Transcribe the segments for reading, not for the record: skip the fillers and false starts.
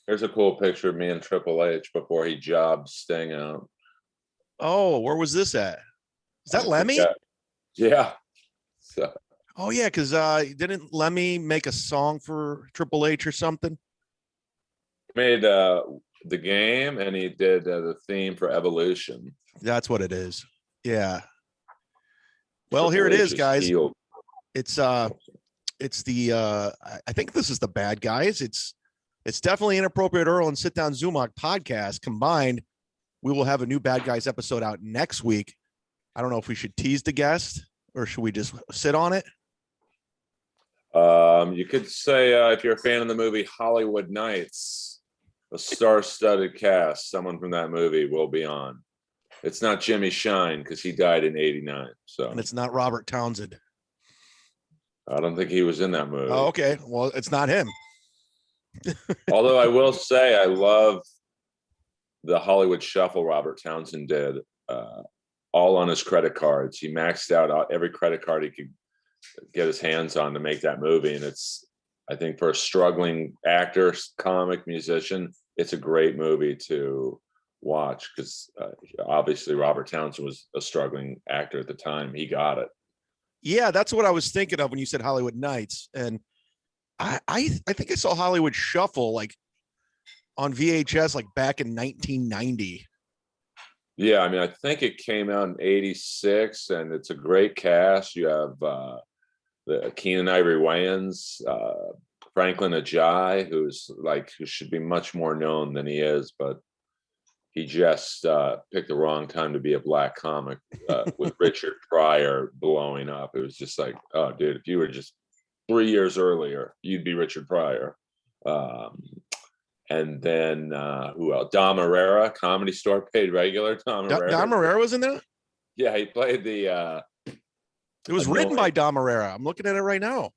Here's a cool picture of me and Triple H before he jobbed Sting out. Oh, where was this at? Is that I Lemmy? forget. Yeah. So Oh yeah, because didn't Lemmy make a song for Triple H or something? made the game, and he did the theme for Evolution. That's what it is. Yeah. Well, here Triple it H is, is guys. healed. It's the I think this is the bad guys. It's definitely Inappropriate Earl and Sit Down Zumock podcast combined. We will have a new bad guys episode out next week. I don't know if we should tease the guest or should we just sit on it? You could say if you're a fan of the movie Hollywood Nights, a star-studded cast, someone from that movie will be on. It's not Jimmy Shine because he died in '89. So, And it's not Robert Townsend. I don't think he was in that movie. Oh, okay. Well, it's not him. Although I will say I love the Hollywood Shuffle Robert Townsend did, all on his credit cards. He maxed out every credit card he could get his hands on to make that movie. And it's, I think, for a struggling actor, comic, musician, it's a great movie to watch because obviously Robert Townsend was a struggling actor at the time. He got it. Yeah, that's what I was thinking of when you said Hollywood Nights. And I think I saw Hollywood Shuffle like on VHS like back in 1990. Yeah, I mean, I think it came out in '86, and it's a great cast. You have the Keenan Ivory Wayans, Franklin Ajayi, who should be much more known than he is, but he just picked the wrong time to be a black comic with Richard Pryor blowing up. It was just like, oh, dude, if you were just 3 years earlier, you'd be Richard Pryor. And then who else? Dom Herrera, Comedy Store paid regular. Dom Herrera was in there? Yeah, he played the. It was written by Dom Herrera. I'm looking at it right now.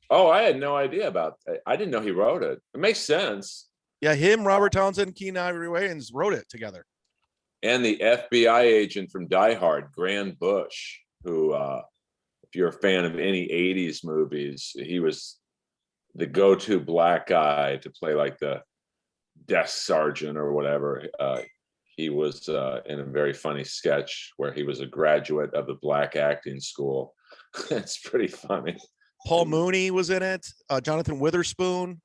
Oh, I had no idea about that. I didn't know he wrote it. It makes sense. Yeah, him, Robert Townsend, Keenan Ivory Wayans wrote it together. And the FBI agent from Die Hard, Grand Bush, who, if you're a fan of any 80s movies, he was the go-to black guy to play like the desk sergeant or whatever. He was in a very funny sketch where he was a graduate of the black acting school. It's pretty funny. Paul Mooney was in it. Jonathan Witherspoon.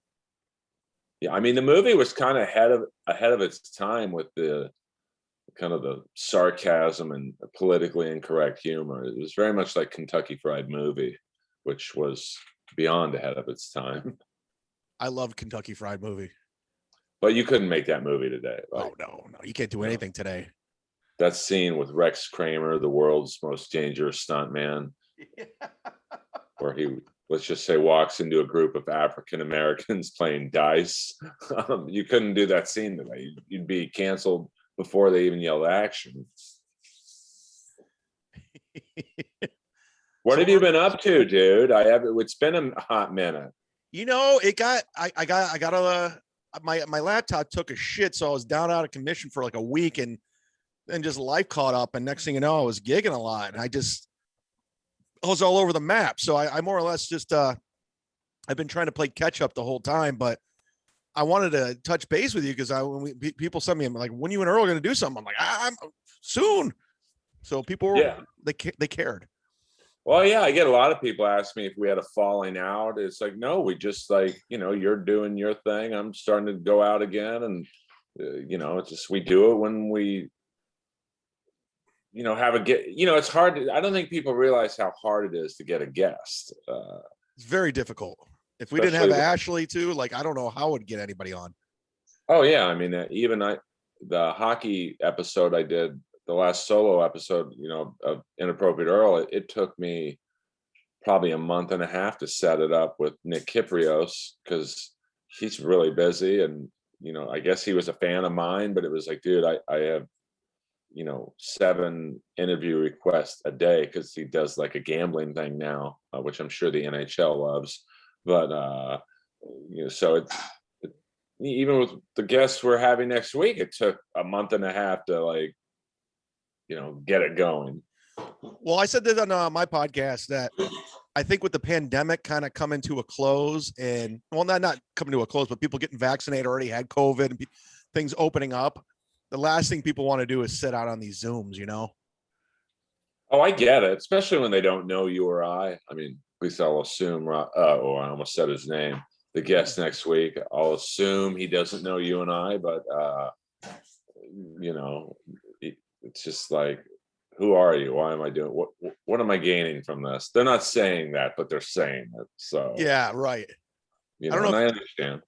Yeah, I mean, the movie was kind of ahead of its time with the kind of the sarcasm and politically incorrect humor. It was very much like Kentucky Fried Movie, which was beyond ahead of its time. I loved Kentucky Fried Movie. But you couldn't make that movie today. Like, no, you can't do anything today. That scene with Rex Kramer, the world's most dangerous stuntman, where he, let's just say, walks into a group of African Americans playing dice. You couldn't do that scene today. You'd be canceled before they even yelled action. What have you been up to, dude? It's been a hot minute. You know, my laptop took a shit, so I was down out of commission for like a week, and then just life caught up, and next thing you know, I was gigging a lot, and I was all over the map. So I more or less just I've been trying to play catch up the whole time, but I wanted to touch base with you because people sent me, I'm like, when you and Earl are going to do something? I'm like, I'm soon. So people were, they cared. Well, yeah, I get a lot of people ask me if we had a falling out. It's like, no, we just like, you're doing your thing. I'm starting to go out again. And, it's just, we do it when we, it's hard. I don't think people realize how hard it is to get a guest. It's very difficult. If we didn't have Ashley too, like, I don't know how I would get anybody on. Oh yeah. I mean, the hockey episode I did, the last solo episode, of Inappropriate Earl, it took me probably a month and a half to set it up with Nick Kiprios because he's really busy. And, I guess he was a fan of mine, but it was like, dude, I have, 7 interview requests a day because he does like a gambling thing now, which I'm sure the NHL loves. But, so even with the guests we're having next week, it took a month and a half to like, get it going. Well, I said this on my podcast that I think with the pandemic kind of coming to a close, and well, not coming to a close, but people getting vaccinated already had COVID and things opening up. The last thing people want to do is sit out on these Zooms, you know? Oh, I get it, especially when they don't know you or I. I mean, at least I'll assume, oh, I almost said his name. The guest next week, I'll assume he doesn't know you and I, but, you know, it's just like, who are you? Why am I doing what am I gaining from this? They're not saying that, but they're saying it. So Yeah, right. you I know, don't know and if I understand.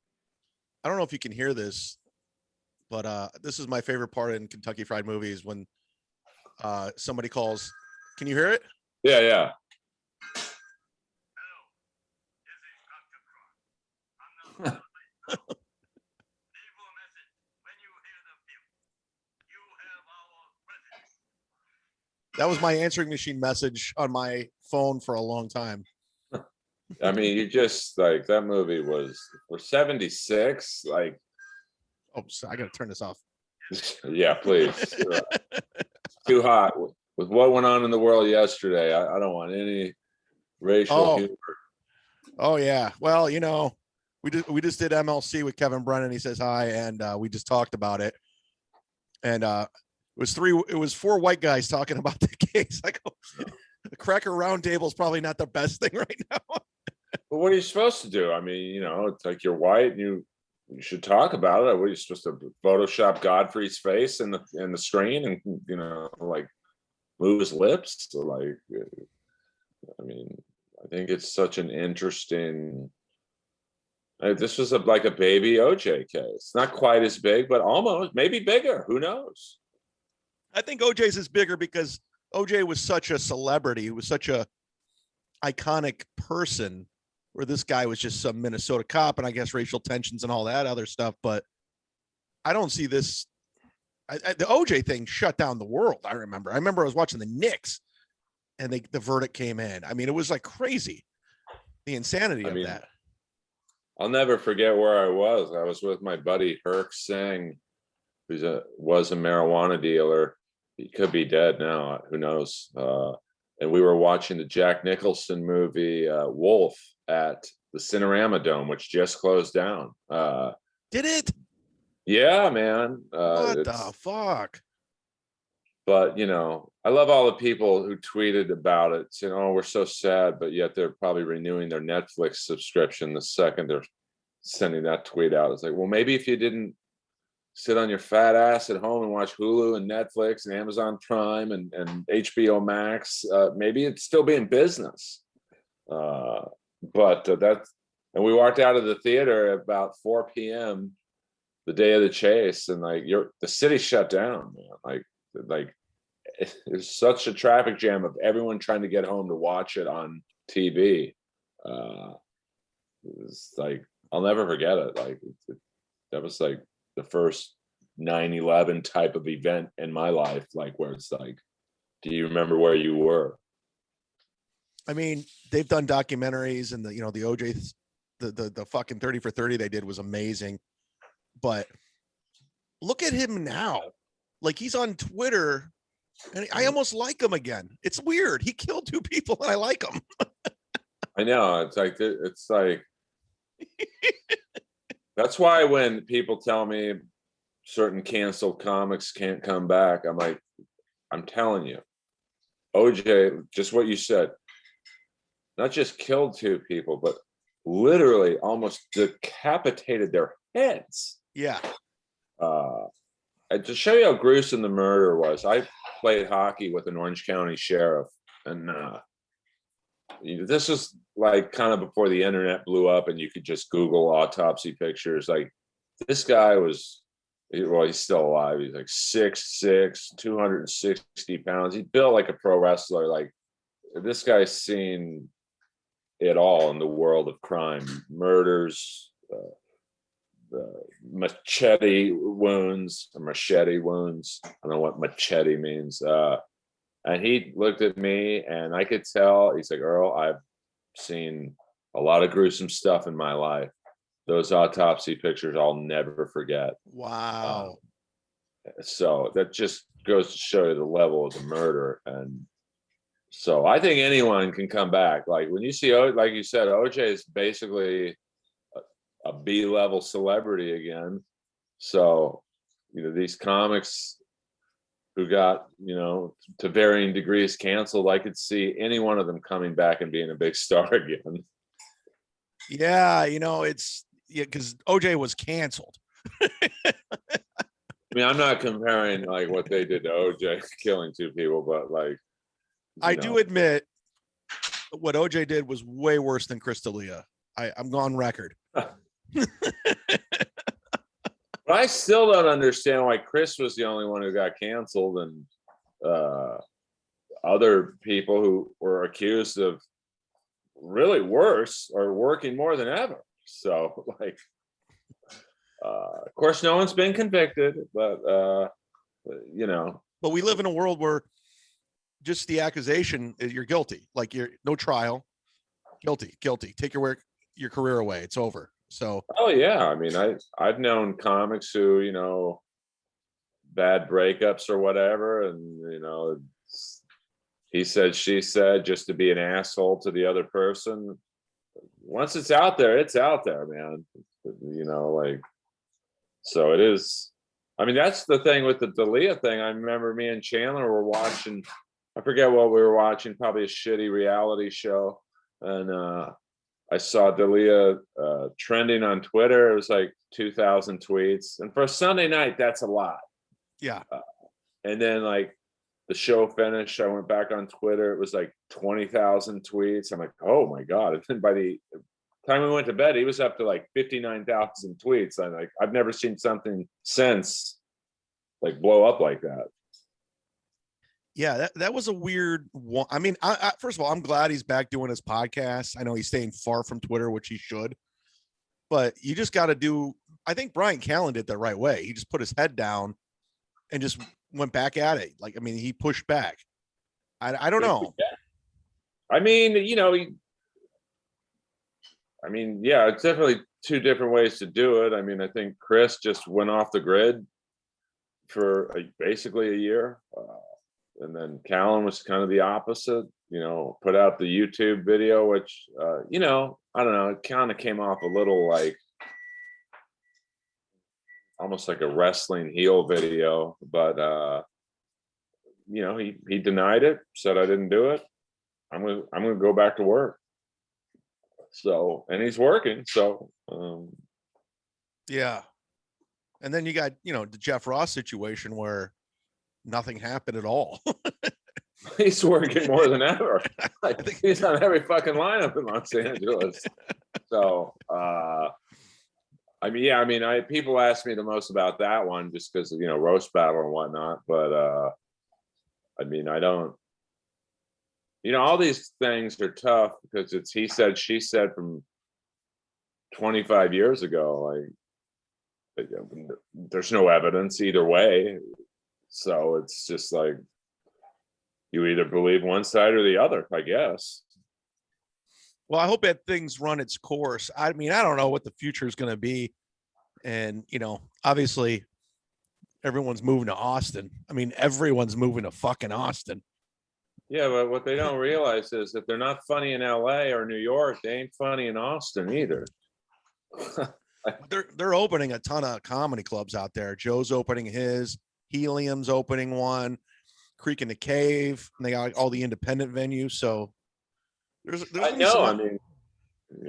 I don't know if you can hear this, but this is my favorite part in Kentucky Fried Movies when somebody calls. Can you hear it? Yeah, yeah. That was my answering machine message on my phone for a long time. I mean, you just like that movie was for 76. Like, Oh, so I got to turn this off. yeah, please. Too hot with what went on in the world yesterday. I don't want any racial humor. Oh yeah. Well, you know, we just did MLC with Kevin Brennan. He says hi, and we just talked about it. And it was four white guys talking about the case. I go, the Cracker Round Table is probably not the best thing right now. But what are you supposed to do? I mean, you know, it's like you're white and you should talk about it. What are you supposed to Photoshop Godfrey's face in the screen and you know, like move his lips? So like, I mean, I think it's such an interesting. This was like a baby OJ case, not quite as big, but almost, maybe bigger. Who knows? I think OJ's is bigger because OJ was such a celebrity. He was such a iconic person, where this guy was just some Minnesota cop, and I guess racial tensions and all that other stuff. But I don't see this. The OJ thing shut down the world. I remember I was watching the Knicks, and the verdict came in. I mean, it was like crazy, the insanity of that. I'll never forget where I was. I was with my buddy Herc Singh, who was a marijuana dealer. He could be dead now. Who knows? And we were watching the Jack Nicholson movie Wolf at the Cinerama Dome, which just closed down. Did it? Yeah, man. What the fuck? But you know, I love all the people who tweeted about it, saying, "Oh, we're so sad," but yet they're probably renewing their Netflix subscription the second they're sending that tweet out. It's like, well, maybe if you didn't sit on your fat ass at home and watch Hulu and Netflix and Amazon Prime and HBO Max, maybe it'd still be in business. But that's, and we walked out of the theater at about 4 p.m. the day of the chase, and like the city shut down, man. Like there's such a traffic jam of everyone trying to get home to watch it on TV. It's like I'll never forget it. Like that was like the first 9/11 type of event in my life, like where it's like, do you remember where you were? I mean, they've done documentaries, and the OJ, the fucking 30 for 30 they did was amazing. But look at him now. Like, he's on Twitter, and I almost like him again. It's weird. He killed two people, and I like him. I know. It's like that's why when people tell me certain canceled comics can't come back, I'm like, I'm telling you, OJ, just what you said, not just killed two people, but literally almost decapitated their heads. Yeah. And to show you how gruesome the murder was, I played hockey with an Orange County sheriff, and this was like kind of before the internet blew up and you could just Google autopsy pictures. Like, this guy was, well, he's still alive. He's like 6'6", 260 pounds. He built like a pro wrestler. Like, this guy's seen it all in the world of crime, murders, machete wounds. I don't know what machete means. And he looked at me, and I could tell. He's like, "Earl, I've seen a lot of gruesome stuff in my life. Those autopsy pictures I'll never forget." Wow. So that just goes to show you the level of the murder. And So I think anyone can come back. Like when you see, like you said, OJ is basically a B-level celebrity again. So, these comics who got, to varying degrees canceled, I could see any one of them coming back and being a big star again. Yeah, it's because OJ was canceled. I mean, I'm not comparing like what they did to OJ killing two people, but like, I do admit what OJ did was way worse than Chris D'Elia. I'm on record. But I still don't understand why Chris was the only one who got canceled, and other people who were accused of really worse are working more than ever. So, like, of course, no one's been convicted, but But we live in a world where just the accusation is you're guilty. Like you're no trial, guilty. Take your career away. It's over. So, oh yeah, I mean, I've known comics who bad breakups or whatever, and he said, she said, just to be an asshole to the other person. Once it's out there, man. Like, so it is. I mean, that's the thing with the D'Elia thing. I remember me and Chandler were watching, I forget what we were watching, probably a shitty reality show. And I saw D'Elia trending on Twitter. It was like 2,000 tweets. And for a Sunday night, that's a lot. yeah. And then like the show finished, I went back on Twitter. It was like 20,000 tweets. I'm like, oh my God. And then by the time we went to bed, he was up to like 59,000 tweets. I'm like, I've never seen something since like blow up like that. Yeah, that was a weird one. I mean, first of all, I'm glad he's back doing his podcast. I know he's staying far from Twitter, which he should, but you just got to do. I think Brian Callen did the right way. He just put his head down and just went back at it. Like, I mean, he pushed back. I don't know. I mean, yeah, it's definitely two different ways to do it. I mean, I think Chris just went off the grid for basically a year. And then Callen was kind of the opposite, put out the YouTube video, which, I don't know, it kind of came off a little like almost like a wrestling heel video, but, he denied it, said I didn't do it. I'm going to go back to work. So, and he's working. So, yeah. And then you got, the Jeff Ross situation where nothing happened at all. He's working more than ever. I think he's on every fucking lineup in Los Angeles. So, people ask me the most about that one just because roast battle and whatnot. But I don't. All these things are tough because it's he said, she said from 25 years ago. Like, there's no evidence either way. So it's just like you either believe one side or the other, I guess. Well, I hope that things run its course. I mean, I don't know what the future is going to be. And, obviously everyone's moving to Austin. I mean, everyone's moving to fucking Austin. Yeah, but what they don't realize is if they're not funny in LA or New York, they ain't funny in Austin either. They're opening a ton of comedy clubs out there. Joe's opening his, Helium's opening one, Creek in the Cave, and they got all the independent venues. So there's I know.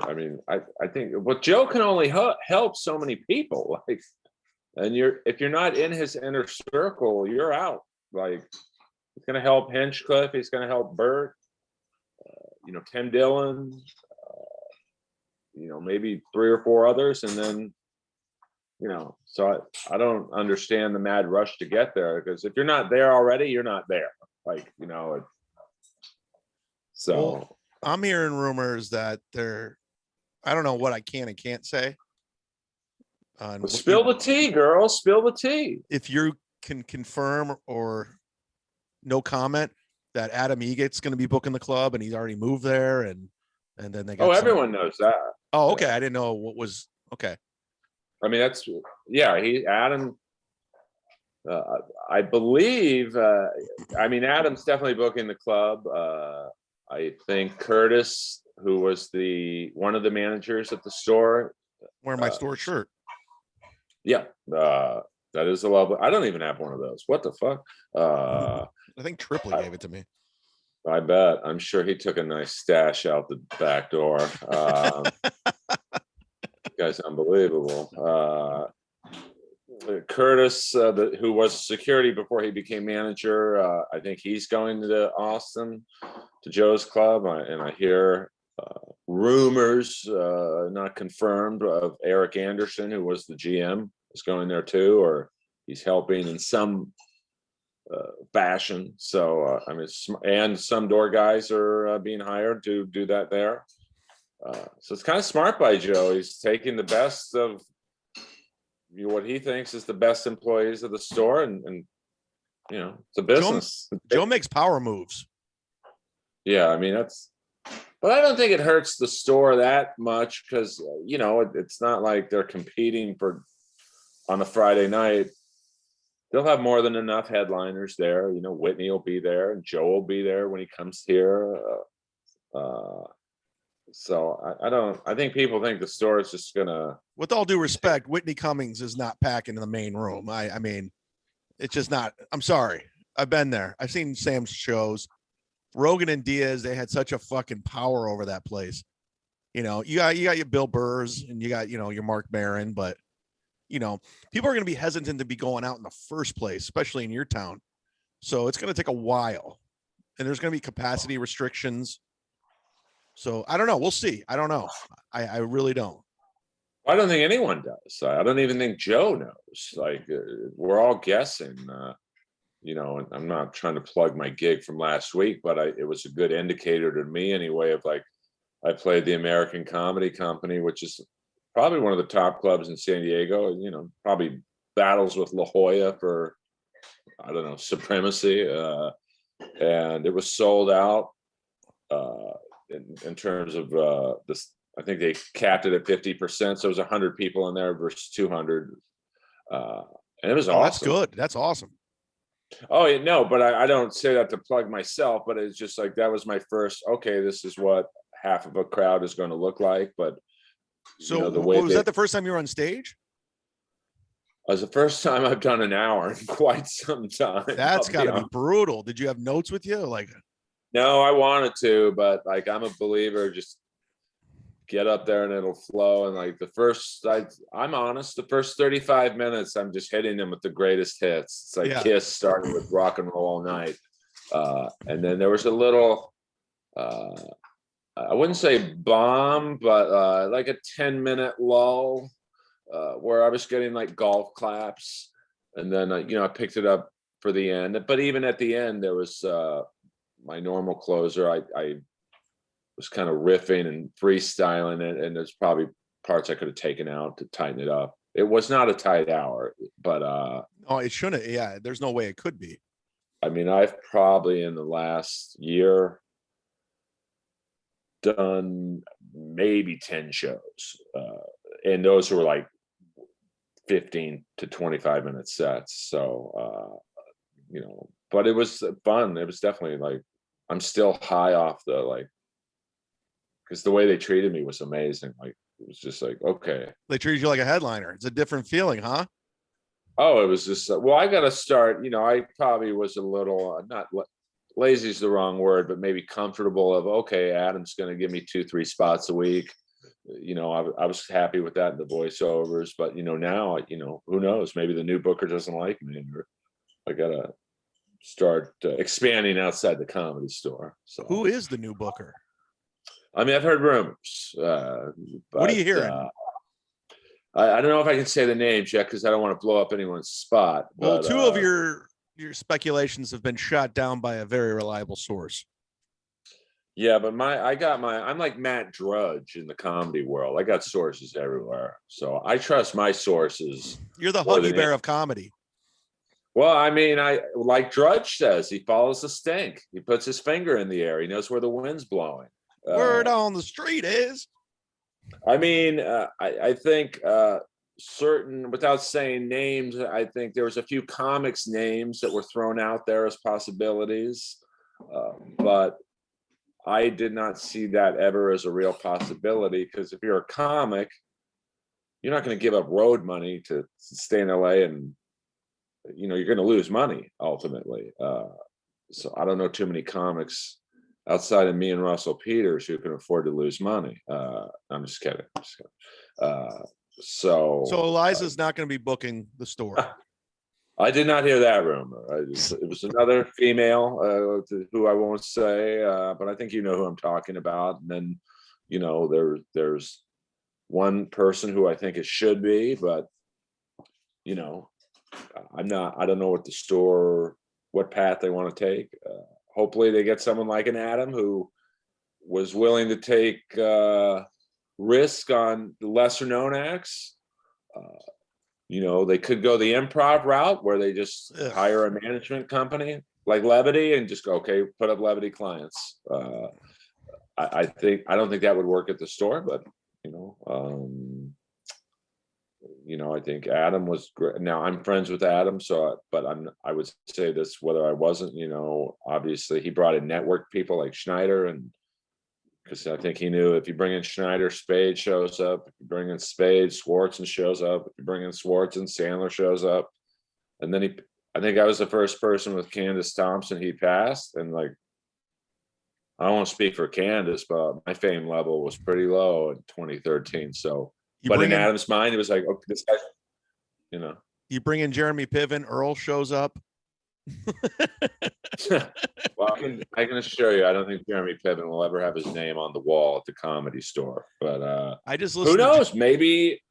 I think Joe can only help so many people. Like, and if you're not in his inner circle, you're out. Like, he's going to help Hinchcliffe. He's going to help Burt. Tim Dillon. Maybe 3 or 4 others, and then. So I don't understand the mad rush to get there, because if you're not there already, you're not there. Like, so well, I'm hearing rumors that I don't know what I can and can't say. Spill the tea, girl. Spill the tea. If you can confirm or no comment that Adam Egate's going to be booking the club, and he's already moved there, and then they got. Everyone knows that. Oh, okay. I didn't know what was okay. I mean, Adam I believe. I mean, Adam's definitely booking the club. I think Curtis, who was one of the managers at the store, Wearing my store shirt. Yeah, that is a lovely. I don't even have one of those. What the fuck? I think Tripley gave it to me. I bet. I'm sure he took a nice stash out the back door. Guy's unbelievable. Curtis, who was security before he became manager, I think he's going to Austin to Joe's club, and I hear rumors, not confirmed, of Eric Anderson, who was the GM, is going there too, or he's helping in some fashion. So I mean, and some door guys are being hired to do that there. So it's kind of smart by Joe. He's taking the best of what he thinks is the best employees of the store, and it's a business. Joe makes power moves. Yeah, I mean but I don't think it hurts the store that much because it's not like they're competing on a Friday night. They'll have more than enough headliners there. Whitney will be there, and Joe will be there when he comes here. So I think people think the store is just gonna. With all due respect, Whitney Cummings is not packing in the main room. I mean, it's just not. I'm sorry. I've been there. I've seen Sam's shows. Rogan and Diaz, they had such a fucking power over that place. You got your Bill Burrs and you got, your Mark Maron, but people are going to be hesitant to be going out in the first place, especially in your town. So it's going to take a while, and there's going to be capacity restrictions. So I don't know. We'll see. I don't know. I really don't. I don't think anyone does. I don't even think Joe knows. Like we're all guessing. I'm not trying to plug my gig from last week, but it was a good indicator to me anyway of like, I played the American Comedy Company, which is probably one of the top clubs in San Diego, probably battles with La Jolla for, I don't know, supremacy. And it was sold out in terms of this. I think they capped it at 50%. So it was 100 people in there versus 200. And it was awesome. That's good. That's awesome. Oh, no, but I don't say that to plug myself, but it's just like, that was my first, okay, this is what half of a crowd is going to look like. But so was that the first time you were on stage? It was the first time I've done an hour in quite some time. That's gotta be brutal. Did you have notes with you? Like, no, I wanted to, but like, I'm a believer, just get up there and it'll flow. And like I'm honest, the first 35 minutes, I'm just hitting them with the greatest hits. It's like Kiss starting with Rock and Roll All Night. And then there was a little, I wouldn't say bomb, but like a 10-minute lull where I was getting like golf claps. And then, I picked it up for the end. But even at the end, there was my normal closer. I was kind of riffing and freestyling it, and there's probably parts I could have taken out to tighten it up. It was not a tight hour, but oh, it shouldn't. Yeah, there's no way it could be. I mean, I've probably in the last year done maybe 10 shows, and those were like 15 to 25 minute sets. So but it was fun. It was definitely like, I'm still high off the like, because the way they treated me was amazing. Like, it was just like, okay. They treated you like a headliner. It's a different feeling, huh? Oh, it was just, well, I got to start, I probably was a little, not lazy is the wrong word, but maybe comfortable of, okay, Adam's going to give me 2-3 spots a week. I was happy with that in the voiceovers, but, now, who knows? Maybe the new booker doesn't like me. Or I got to start expanding outside the Comedy Store. So who is the new booker? I mean, I've heard rumors. What are you hearing? I don't know if I can say the names yet because I don't want to blow up anyone's spot. Well, two of your speculations have been shot down by a very reliable source. Yeah, but I'm like Matt Drudge in the comedy world. I got sources everywhere. So I trust my sources. You're the Huggy Bear of comedy. Well, I mean, like Drudge says, he follows the stink. He puts his finger in the air. He knows where the wind's blowing. Word on the street is. I mean, I think certain, without saying names, I think there was a few comics names that were thrown out there as possibilities, but I did not see that ever as a real possibility, because if you're a comic, you're not going to give up road money to stay in LA, and you're going to lose money ultimately. So I don't know too many comics outside of me and Russell Peters who can afford to lose money. I'm just kidding. So Eliza's not going to be booking the store. I did not hear that rumor. It was another female who I won't say, but I think you know who I'm talking about. And then, there's one person who I think it should be, but I don't know what path they want to take. Hopefully they get someone like an Adam who was willing to take risk on the lesser known acts. They could go the improv route where they just hire a management company like Levity and just go, okay, put up Levity clients. I don't think that would work at the store, but I think Adam was great. Now I'm friends with Adam, but I would say this whether I wasn't. Obviously he brought in network people like Schneider, and because I think he knew if you bring in Schneider, Spade shows up. If you bring in Spade, Swartzen shows up. If you bring in Swartzen, Sandler shows up. And then I think I was the first person with Candace Thompson he passed. And I don't want to speak for Candace, but my fame level was pretty low in 2013. So, but in Adam's mind, it was like, okay, this guy, You bring in Jeremy Piven, Earl shows up. Well, I can assure you, I don't think Jeremy Piven will ever have his name on the wall at the Comedy Store. But I just who knows? Maybe.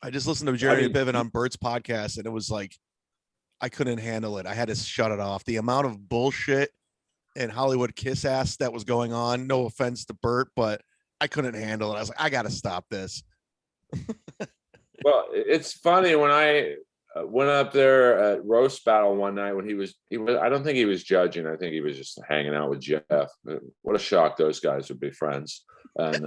I just listened to Jeremy Piven on Bert's podcast, and it was like I couldn't handle it. I had to shut it off. The amount of bullshit and Hollywood kiss ass that was going on. No offense to Bert, but I couldn't handle it. I was like, I got to stop this. Well, it's funny when I went up there at Roast Battle one night when he was, I don't think he was judging. I think he was just hanging out with Jeff. What a shock those guys would be friends. And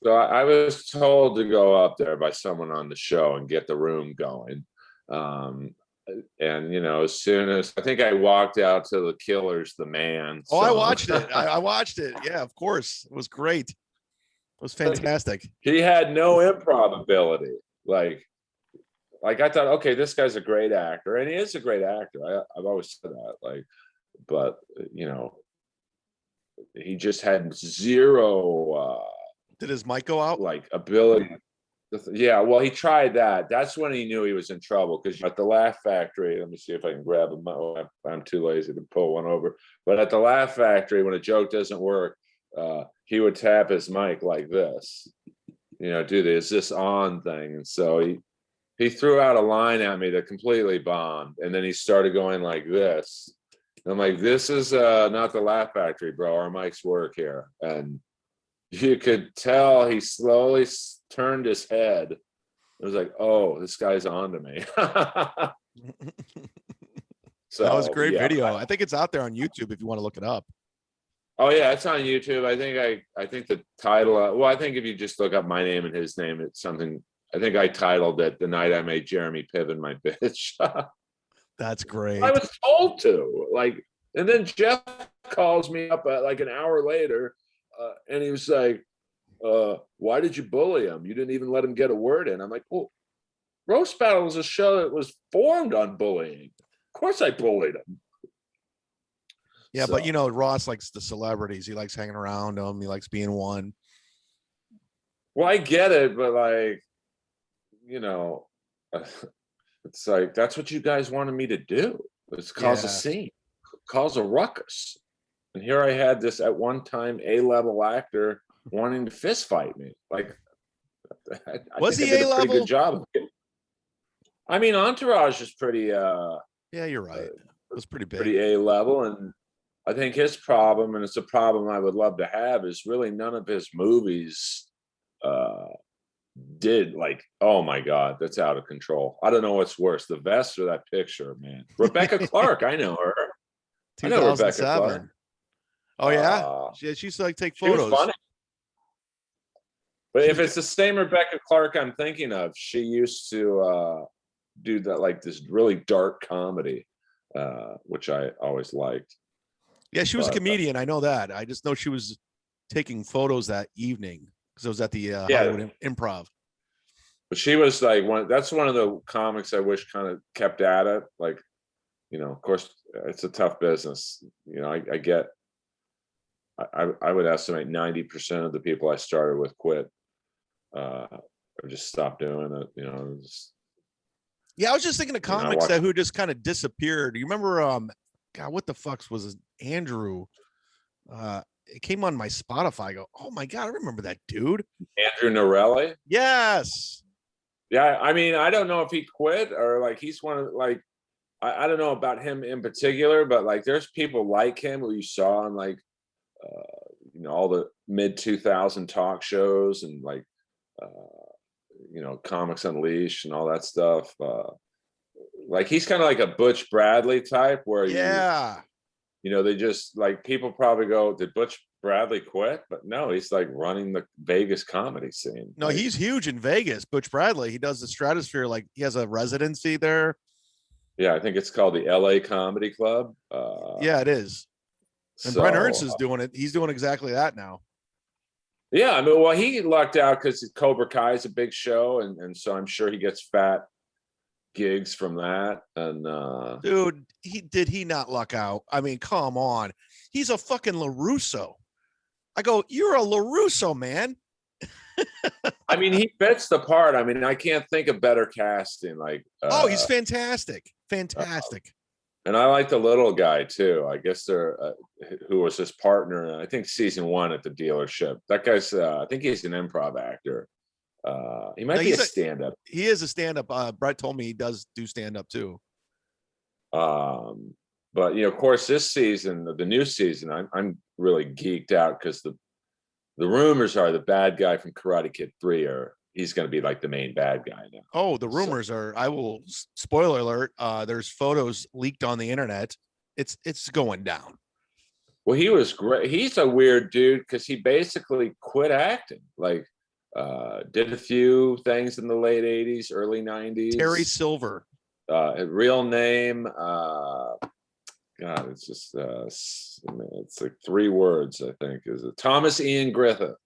so I was told to go up there by someone on the show and get the room going. And as soon as I think I walked out to the Killers, the Man. Oh, I watched it. I watched it. Yeah, of course. It was great. It was fantastic. He had no improv ability. Like I thought, okay, this guy's a great actor, and he is a great actor. I've always said that. But he just had zero. Did his mic go out? Ability. Yeah, well, he tried that. That's when he knew he was in trouble, because at the Laugh Factory, let me see if I can grab him. I'm too lazy to pull one over. But at the Laugh Factory, when a joke doesn't work, he would tap his mic like this, do the "is this on" thing. And so he threw out a line at me that completely bombed, and then he started going like this. And I'm like, this is not the Laugh Factory, bro. Our mics work here. And you could tell he slowly turned his head. It was like, oh, this guy's on to me. So that was a great video. I think it's out there on YouTube if you want to look it up. Oh yeah, it's on YouTube. I think the title. I think if you just look up my name and his name, it's something. I think I titled it "The Night I Made Jeremy Piven My Bitch." That's great. I was told to. And then Jeff calls me up an hour later, and he was like, "Why did you bully him? You didn't even let him get a word in." I'm like, "Well, Roast Battle is a show that was formed on bullying. Of course, I bullied him." Yeah, so. But Ross likes the celebrities. He likes hanging around them. He likes being one. Well, I get it, but it's like, that's what you guys wanted me to do. It's cause a scene, cause a ruckus. And here I had this at one time A-level actor wanting to fist fight me. Was he A-level? Pretty good job. I mean, Entourage is pretty. Yeah, you're right. It was pretty big. Pretty A-level, and I think his problem, and it's a problem I would love to have, is really none of his movies did oh my God, that's out of control. I don't know what's worse, the vest or that picture, man. Rebecca Clark, I know her. I know Rebecca Clark. Oh yeah, she used to take photos. She was funny. But if it's the same Rebecca Clark I'm thinking of, she used to do that, like this really dark comedy, which I always liked. Yeah, she was a But comedian. I know that. I just know she was taking photos that evening because it was at the yeah, Hollywood Improv. but she was like that's one of the comics I wish kind of kept at it. Like, of course, it's a tough business. I get. I would estimate 90% of the people I started with quit, or just stopped doing it. Yeah, I was just thinking of I comics watched. that who just kind of disappeared. You remember God, what the fucks was it? Andrew? It came on my Spotify. I go, oh my God, I remember that dude. Andrew Norelli. Yes. Yeah, I mean, I don't know if he quit or like he's one of like I don't know about him in particular, but like there's people like him who you saw on like all the mid 2000 talk shows and like Comics Unleashed and all that stuff. Like he's kind of like a Butch Bradley type where Yeah. they just like people probably go, did Butch Bradley quit? But no, he's like running the Vegas comedy scene. No, Like, he's huge in Vegas. Butch Bradley. He does the Stratosphere. Like he has a residency there. yeah, I think it's called the LA Comedy Club. Yeah, it is. And Brent Ernst So is doing it. He's doing exactly that now. yeah, I mean, well, he lucked out because Cobra Kai is a big show, and so I'm sure he gets fat gigs from that. And Dude, he not luck out? I mean, come on. He's a fucking LaRusso. I go, you're a LaRusso, man. I mean, he fits the part. I mean, I can't think of better casting. Like, Oh, he's fantastic. Fantastic. and I like the little guy too. I guess they're who was his partner. I think season 1 at the dealership. That guy's. I think he's an improv actor. He might be a stand-up. He is a stand-up. Brett told me he does do stand-up too. But of course, this season, the new season, I'm really geeked out because the rumors are the bad guy from Karate Kid 3 he's going to be like the main bad guy now. Oh, the rumors are. I will spoiler alert. There's photos leaked on the internet. It's going down. Well, he was great. He's a weird dude because he basically quit acting. Like, did a few things in the late 80s, early 90s. Terry Silver. Real name. God, it's just it's like 3 words, I think. Is it Thomas Ian Griffith,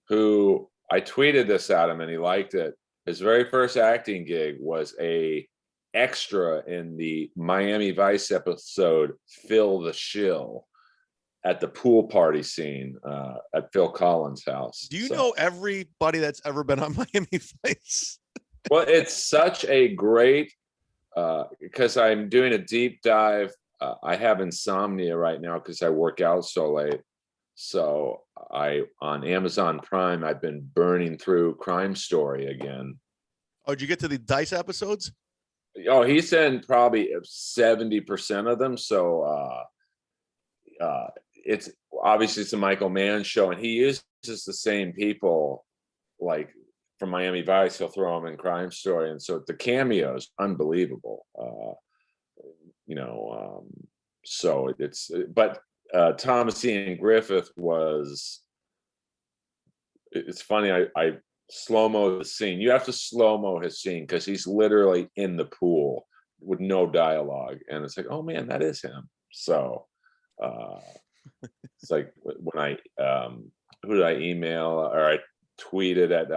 who I tweeted this at him and he liked it. His very first acting gig was a extra in the Miami Vice episode Phil the Shill at the pool party scene at Phil Collins' house. Do you know everybody that's ever been on Miami Vice? Well, it's such a great because I'm doing a deep dive. I have insomnia right now because I work out so late. So on Amazon Prime, I've been burning through Crime Story again. Oh, did you get to the Dice episodes? Oh, he's in probably 70% of them. So it's obviously it's a Michael Mann show, and he uses the same people like from Miami Vice. He'll throw them in Crime Story, and so the cameos unbelievable. So it's but Thomas Ian Griffith was. It's funny. I slow-mo the scene. You have to slow-mo his scene because he's literally in the pool with no dialogue, and it's like, oh man, that is him. So it's like when I who did I email or I tweeted at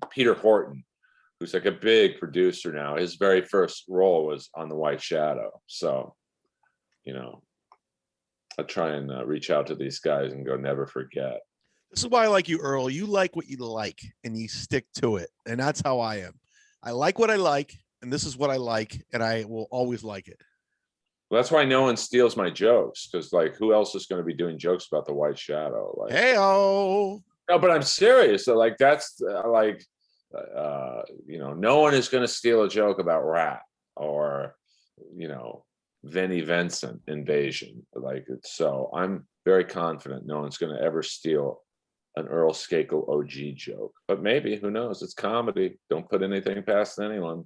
Peter Horton, who's like a big producer now. His very first role was on The White Shadow. So I try and reach out to these guys and go, never forget. This is why I like you, Earl. You like what you like and you stick to it. And that's how I am. I like what I like, and this is what I like, and I will always like it. Well, that's why no one steals my jokes, because like who else is going to be doing jokes about The White Shadow? Like, hey-o. No, but I'm serious. So like that's no one is going to steal a joke about Rat or Vinnie Vincent Invasion. Like so I'm very confident no one's going to ever steal an Earl Skakel OG joke. But maybe, who knows? It's comedy. Don't put anything past anyone.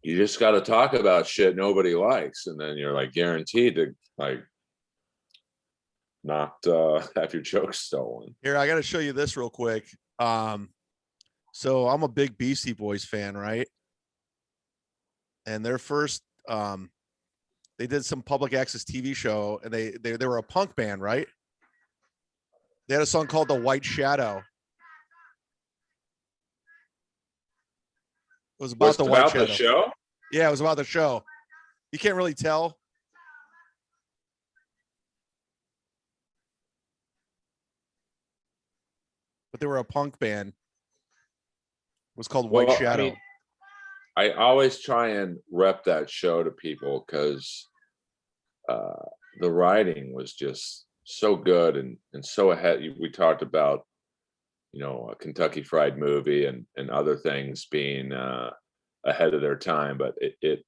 You just got to talk about shit nobody likes, and then you're like guaranteed to like not have your jokes stolen. Here, I got to show you this real quick. So I'm a big Beastie Boys fan, right? And their first, they did some public access TV show, and they were a punk band, right? They had a song called "The White Shadow." It was about the White Shadow. The show? Yeah, it was about the show. You can't really tell. But they were a punk band. It was called White Shadow. I mean, I always try and rep that show to people because the writing was just so good and so ahead. We talked about, a Kentucky Fried Movie and other things being ahead of their time, but it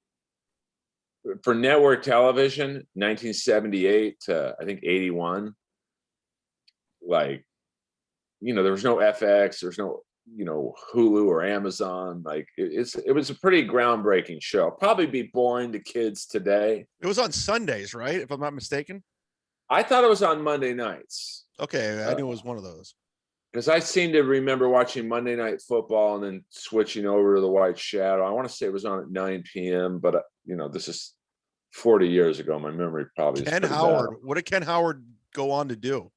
for network television, 1978 to I think 81, like, there was no FX, there's no, Hulu or Amazon. Like it was a pretty groundbreaking show. Probably be boring to kids today. It was on Sundays, right? If I'm not mistaken. I thought it was on Monday nights. Okay, I knew it was one of those. Because I seem to remember watching Monday Night Football and then switching over to the White Shadow. I want to say it was on at 9 p.m., but this is 40 years ago. My memory probably Ken Howard. Bad. What did Ken Howard go on to do?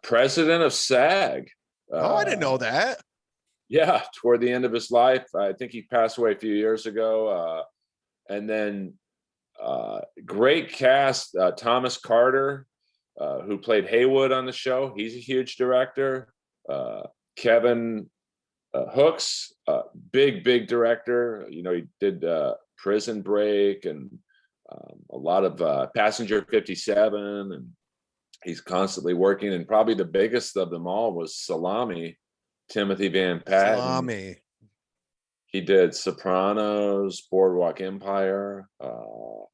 President of SAG. I didn't know that. Yeah, toward the end of his life. I think he passed away a few years ago. And then great cast. Thomas Carter, who played Haywood on the show. He's a huge director. Kevin Hooks, big director. He did Prison Break and a lot of Passenger 57, and he's constantly working. And probably the biggest of them all was Salami, Timothy Van Patten. Salami. He did Sopranos, Boardwalk Empire. So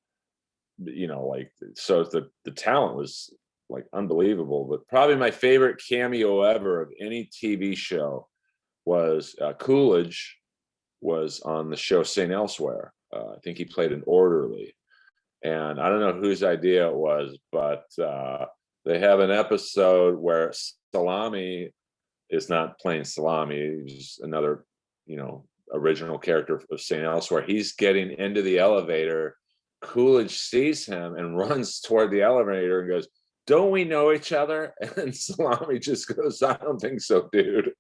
the talent was like unbelievable. But probably my favorite cameo ever of any TV show was Coolidge was on the show St. Elsewhere. I think he played an orderly, and I don't know whose idea it was, but they have an episode where Salami is not playing Salami. He's another, original character of St. Elsewhere. He's getting into the elevator. Coolidge sees him and runs toward the elevator and goes, "Don't we know each other?" And Salami just goes, "I don't think so, dude."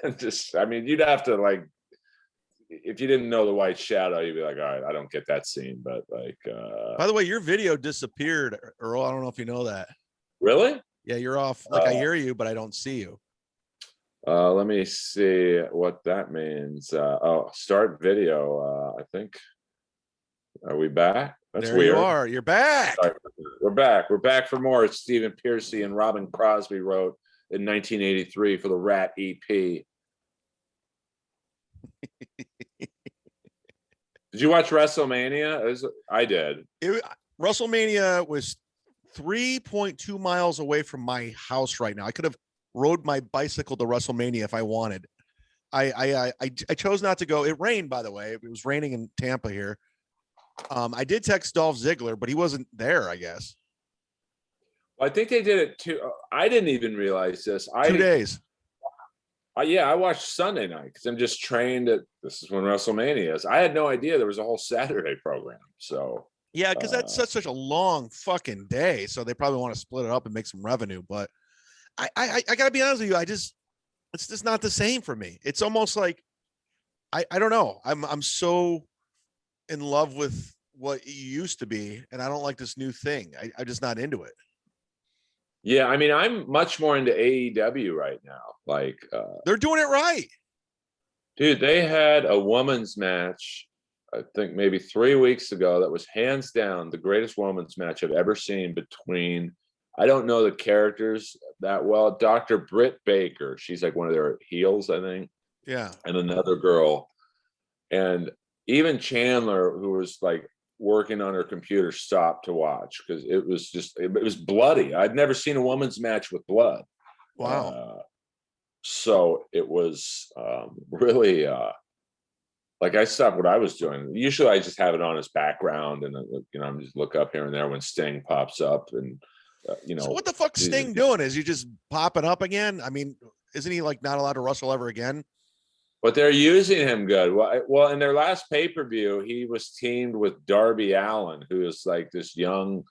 And you'd have to, like, if you didn't know the White Shadow, you'd be like, all right, I don't get that scene. But by the way, your video disappeared, Earl. I don't know if you know that. Really? Yeah, you're off. Like, I hear you, but I don't see you. Let me see what that means. Start video. I think. Are we back? That's there weird. You are. You're back. Sorry. We're back. We're back for more. Stephen Piercy and Robin Crosby wrote in 1983 for the Rat EP. Did you watch WrestleMania? I did. WrestleMania was 3.2 miles away from my house right now. I could have rode my bicycle to WrestleMania if I wanted. I chose not to go. It rained, by the way. It was raining in Tampa here. I did text Dolph Ziggler, but he wasn't there, I guess. I think they did it too. I didn't even realize this. 2 days. I watched Sunday night because I'm just trained at this is when WrestleMania is. I had no idea there was a whole Saturday program. So yeah, because that's such a long fucking day. So they probably want to split it up and make some revenue. But I gotta be honest with you, it's just not the same for me. It's almost like I don't know. I'm so in love with what it used to be, and I don't like this new thing. I'm just not into it. Yeah, I'm much more into AEW right now. Like they're doing it right. Dude, they had a women's match, I think maybe 3 weeks ago, that was hands down the greatest women's match I've ever seen between, I don't know the characters that well, Dr. Britt Baker. She's like one of their heels, I think. Yeah. And another girl. And even Chandler, who was like working on her computer, stopped to watch because it was bloody. I'd never seen a women's match with blood. Wow. So it was really like I stopped what I was doing. Usually I just have it on as background and I'm just look up here and there when Sting pops up. And So what the fuck's Sting doing? Is he just popping up again? I mean, isn't he like not allowed to wrestle ever again? But they're using him good. Well, in their last pay-per-view, he was teamed with Darby Allin, who is like this young.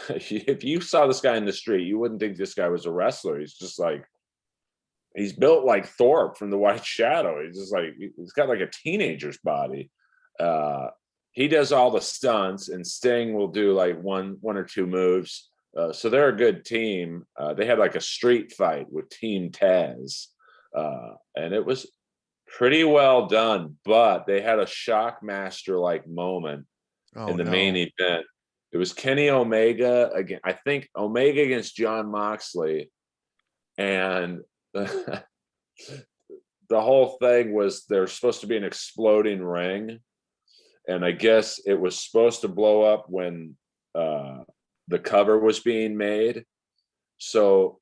If you saw this guy in the street, you wouldn't think this guy was a wrestler. He's just like, he's built like Thorpe from the White Shadow. He's just like, he's got like a teenager's body. He does all the stunts, and Sting will do like one or two moves. So they're a good team. They had like a street fight with Team Taz, and it was pretty well done. But they had a Shockmaster like moment in the main event. It was Kenny Omega again. I think Omega against John Moxley, and the whole thing was there's supposed to be an exploding ring, and I guess it was supposed to blow up when the cover was being made. So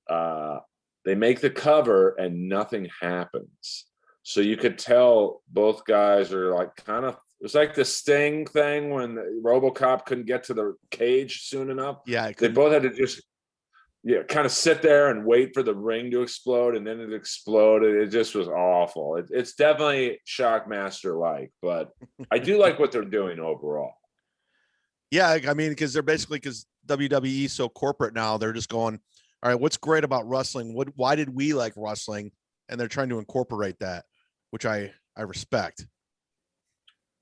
they make the cover and nothing happens. So you could tell both guys are like kind of, it was like the Sting thing when Robocop couldn't get to the cage soon enough. Yeah, they both had to just kind of sit there and wait for the ring to explode, and then it exploded. It just was awful. It's definitely Shockmaster-like, but I do like what they're doing overall. Yeah, I mean, because WWE is so corporate now, they're just going, all right, what's great about wrestling? Why did we like wrestling? And they're trying to incorporate that, which I respect.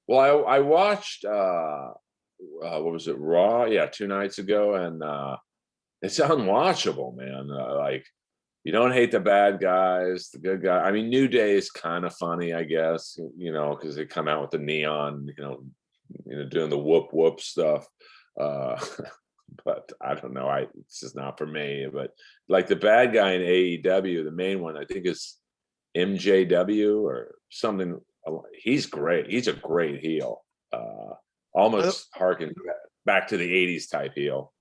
Well, I watched what was it, Raw? Yeah, 2 nights ago, and it's unwatchable, man. Like, you don't hate the bad guys, the good guy. I mean, New Day is kind of funny, I guess, because they come out with the neon, doing the whoop stuff. But I don't know. It's just not for me. But like the bad guy in AEW, the main one, I think is MJW or something. He's great. He's a great heel. Almost harken back to the 80s type heel.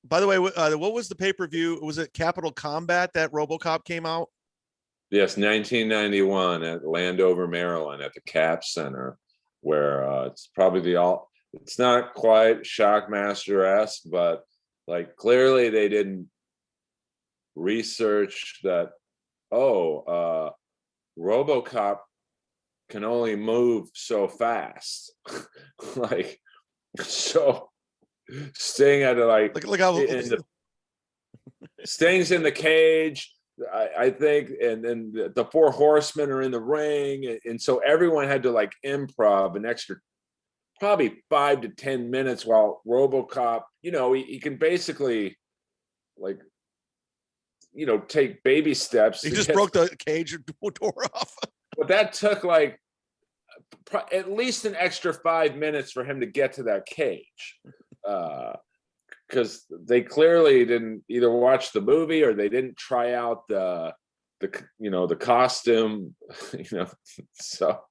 By the way, what was the pay-per-view? Was it Capital Combat that Robocop came out? Yes, 1991 at Landover, Maryland, at the Cap Center, where it's probably it's not quite Shockmaster-esque, but like clearly they didn't research that, Robocop can only move so fast. Like, so Sting had to look how Sting's in the cage, I think, and then the 4 horsemen are in the ring, and so everyone had to like improv an extra probably 5 to 10 minutes while Robocop, he can basically like, take baby steps. He just broke the cage door off. But that took like at least an extra 5 minutes for him to get to that cage. Because they clearly didn't either watch the movie or they didn't try out the costume, so.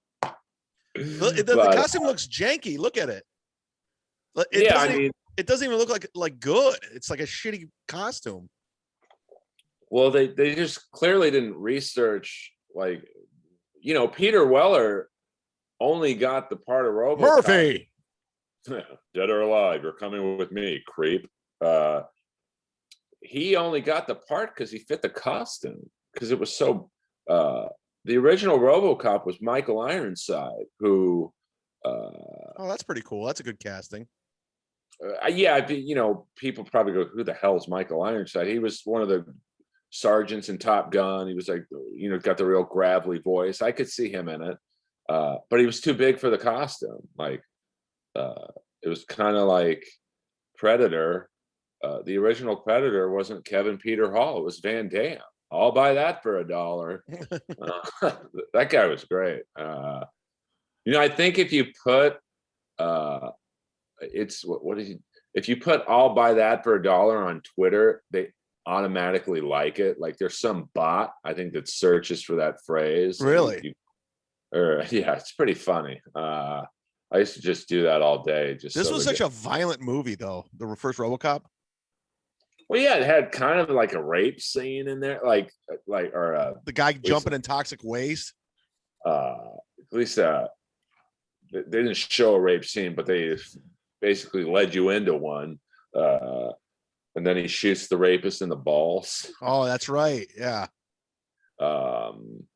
The costume looks janky. Look at it. It doesn't even look like good. It's like a shitty costume. Well, they just clearly didn't research, like, Peter Weller only got the part of Robocop. Murphy, dead or alive, you're coming with me, creep. He only got the part because he fit the costume, because it was so. The original Robocop was Michael Ironside, who. That's pretty cool. That's a good casting. Yeah, people probably go, "Who the hell is Michael Ironside?" He was one of the sergeants in Top Gun. He was like, got the real gravelly voice. I could see him in it, but he was too big for the costume. Like, it was kind of like Predator. The original Predator wasn't Kevin Peter Hall. It was Van Damme. I'll buy that for $1. That guy was great. I think if you put, if you put "I'll buy that for $1" on Twitter, they automatically like it. Like, there's some bot, I think, that searches for that phrase. Really? Yeah, it's pretty funny. I used to just do that all day. This was such a violent movie, though. The first RoboCop. Well, yeah, it had kind of like a rape scene in there, or the guy jumping in toxic waste. At least they didn't show a rape scene, but they basically led you into one. And then he shoots the rapist in the balls. Oh, that's right. Yeah. And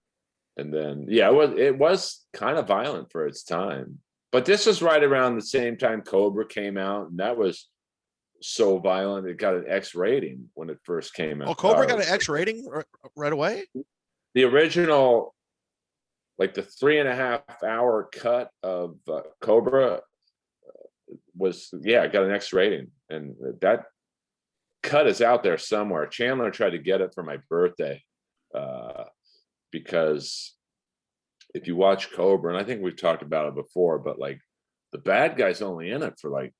then it was kind of violent for its time. But this was right around the same time Cobra came out, and that was so violent it got an X rating when it first came out. Oh, Cobra got an X rating right away? The original, like the 3.5 hour cut of Cobra got an X rating, and that cut is out there somewhere. Chandler tried to get it for my birthday because if you watch Cobra, and I think we've talked about it before, but like the bad guy's only in it for like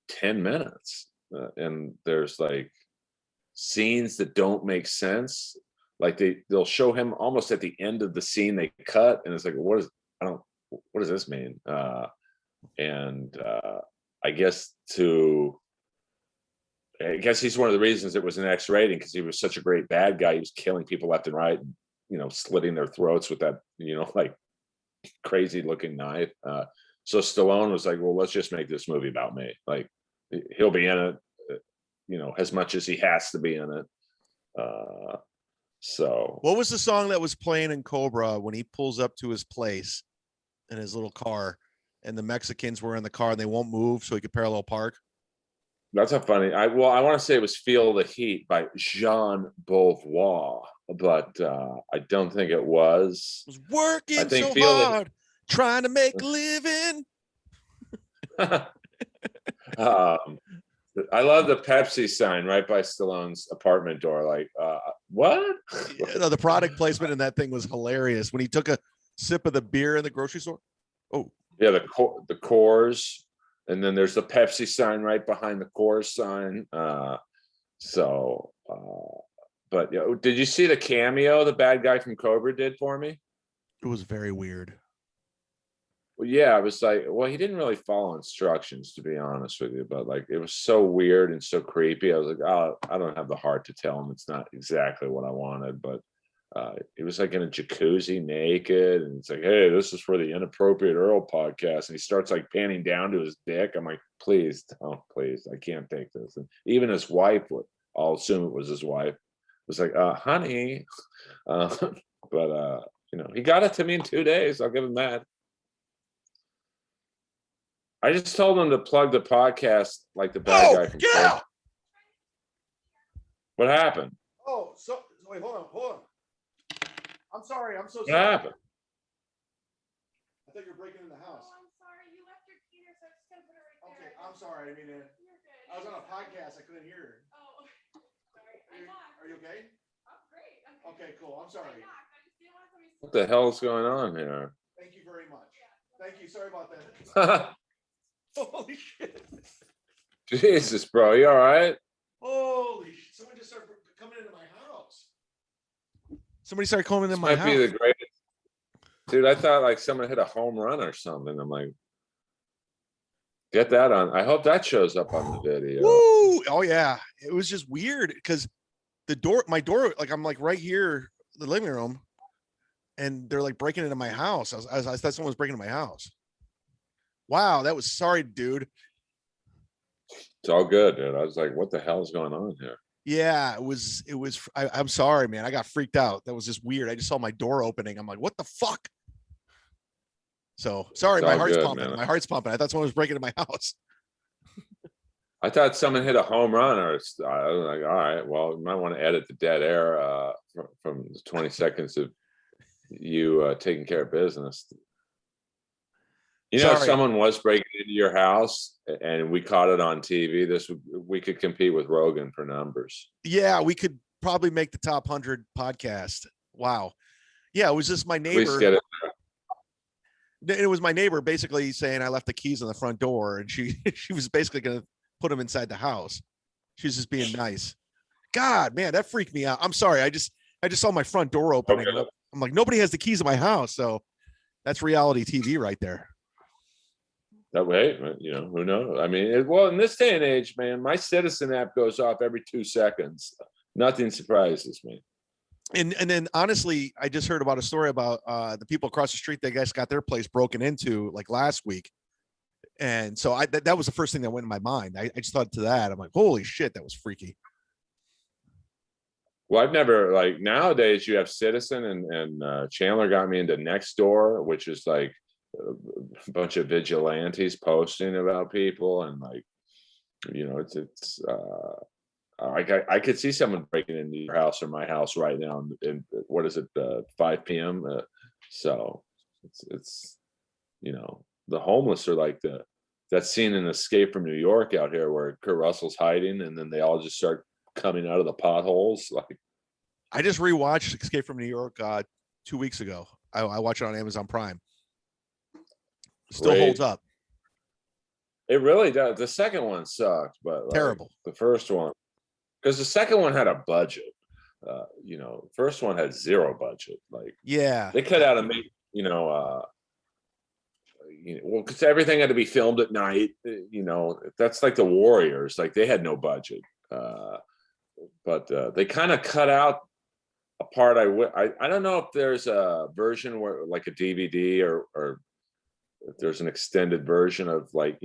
10 minutes, and there's like scenes that don't make sense. Like they'll show him almost at the end of the scene they cut, and it's like, what does this mean? I guess he's one of the reasons it was an X rating, because he was such a great bad guy. He was killing people left and right, and, slitting their throats with that, like crazy looking knife. So Stallone was like, well, let's just make this movie about me. Like he'll be in it, as much as he has to be in it. So what was the song that was playing in Cobra when he pulls up to his place in his little car and the Mexicans were in the car and they won't move so he could parallel park? That's a funny. I want to say it was "Feel the Heat" by Jean Beauvoir, but I don't think it was. I was working so hard, trying to make a living. I love the Pepsi sign right by Stallone's apartment door. Like, what? The product placement in that thing was hilarious. When he took a sip of the beer in the grocery store. Oh, yeah, the Coors. And then there's the Pepsi sign right behind the Coors sign. But did you see the cameo the bad guy from Cobra did for me? It was very weird. Well, yeah, I was like, well, he didn't really follow instructions, to be honest with you, but like it was so weird and so creepy. I was like, oh, I don't have the heart to tell him it's not exactly what I wanted, but he was like in a jacuzzi naked, and it's like, hey, this is for the Inappropriate Earl podcast, and he starts like panning down to his dick. I'm like, please, I can't take this. And even his wife, I'll assume it was his wife, was like, honey, but he got it to me in 2 days. I'll give him that. I just told him to plug the podcast like the bad guy from yeah. What happened? Oh, so wait, hold on. I'm sorry. I'm so sorry. What happened? I thought you were breaking in the house. Oh, I'm sorry. You left your key here, so I'm just going to put it right there. Okay, I'm sorry. I mean, you're good. I was on a podcast. I couldn't hear. Oh, sorry. Are you okay? I'm great. Okay, cool. I'm sorry. I just didn't want somebody to What the hell's going on here? Thank you very much. Thank you. Sorry about that. Holy shit. Jesus, bro. You all right? Holy shit. Someone just started coming into my house. Somebody started coming into my house. Might be the greatest. Dude, I thought like someone hit a home run or something. I'm like, get that on. I hope that shows up on the video. Woo! Oh, yeah. It was just weird because my door, like I'm like right here, the living room, and they're like breaking into my house. I thought someone was breaking into my house. Wow, that was sorry, dude. It's all good, dude. I was like, what the hell is going on here? Yeah, it was. I'm sorry, man. I got freaked out. That was just weird. I just saw my door opening. I'm like, what the fuck? So sorry, my heart's pumping. Man. My heart's pumping. I thought someone was breaking into my house. I thought someone hit a home run, or I was like, all right, well, you might want to edit the dead air from the 20 seconds of you taking care of business. Someone was breaking into your house and we caught it on TV. We could compete with Rogan for numbers. Yeah, we could probably make the top 100 podcast. Wow. Yeah, it was just my neighbor. Please get it. It was my neighbor basically saying I left the keys on the front door, and she was basically going to put them inside the house. She was just being nice. God, man, that freaked me out. I'm sorry. I just saw my front door opening. Okay. I'm like, nobody has the keys in my house. So that's reality TV right there. That way, who knows? I mean, in this day and age, man, my Citizen app goes off every 2 seconds. Nothing surprises me. And then honestly, I just heard about a story about the people across the street. They guys got their place broken into like last week, And so that was the first thing that went in my mind. I just thought to that. I'm like, holy shit, that was freaky. Well, I've never like nowadays you have Citizen and Chandler got me into Nextdoor, which is like a bunch of vigilantes posting about people and like, it's I could see someone breaking into your house or my house right now. And what is it, 5 p.m. So it's the homeless are like that scene in Escape from New York out here where Kurt Russell's hiding and then they all just start coming out of the potholes. Like I just rewatched Escape from New York 2 weeks ago. I watched it on Amazon Prime. Still great. holds up. It really does. The second one sucked, but like, Terrible. the first one, because the second one had a budget. First one had zero budget. Like, Yeah, they cut out a well, because everything had to be filmed at night. That's like the Warriors. Like they had no budget, but they kind of cut out a part. I don't know if there's a version where like a DVD or if there's an extended version of like